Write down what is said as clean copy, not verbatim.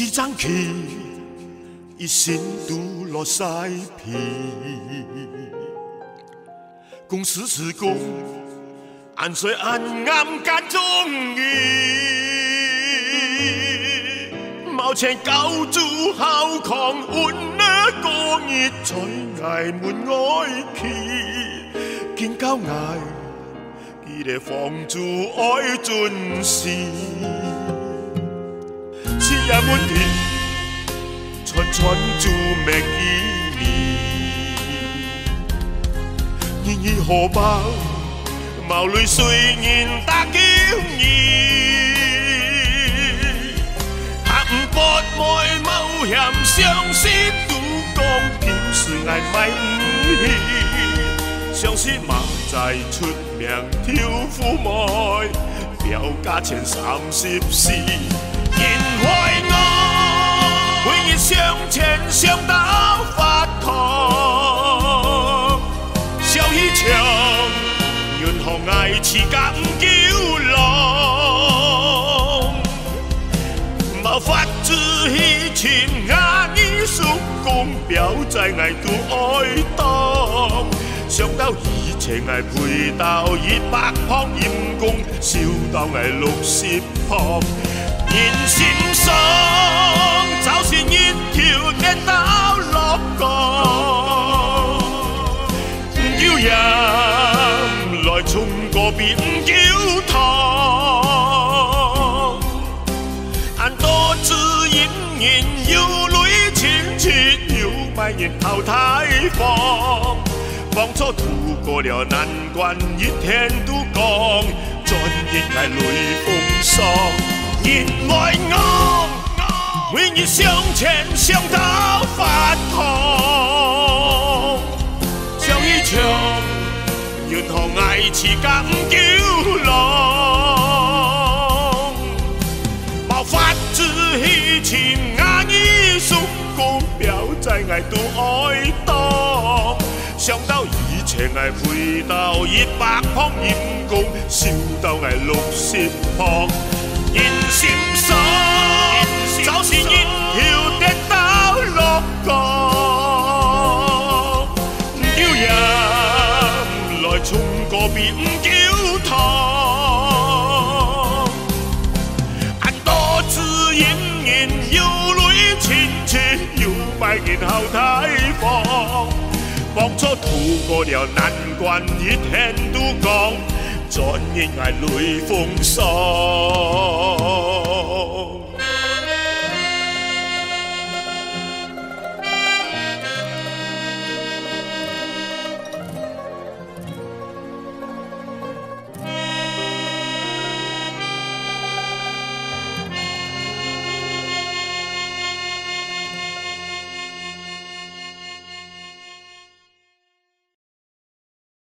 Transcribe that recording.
是张起，一身拄落西皮，讲时时讲，暗水暗暗间中意，毛钱教主好狂，阮那个热在挨门外去，见到爱，伊个房主爱准时。 七夜满天，串串珠命记念，年年荷包，毛泪水人打叫意，下午拨妹冒险，相思拄讲偏是爱买不起，相思嘛在出名挑夫妹，标价前34。 因为我每日向前向到发狂，笑一场，愿红爱似感九龙，无法子迄情阿你叔公表在爱都爱当，想到以前爱陪到100磅阴公，烧到爱60磅。 人心伤，就是日头跌倒落降。有人来冲个边叫糖，按多子隐隐有泪清澈，有百年淘汰放。当初渡过了难关，一天都讲，转眼来泪风霜。 因为我每日向前向到发狂，笑一场，愿和爱似感九龙，无法子迄情阿姨叔公表在爱都爱当，想到以前爱陪到100磅阴公，烧到爱60磅。 人心伤，就是日头跌倒落降。有人来冲个边叫糖，按多子隐隐有泪清澈，有百年后太放。当初渡过了难关，一天都讲。 转眼爱泪风霜。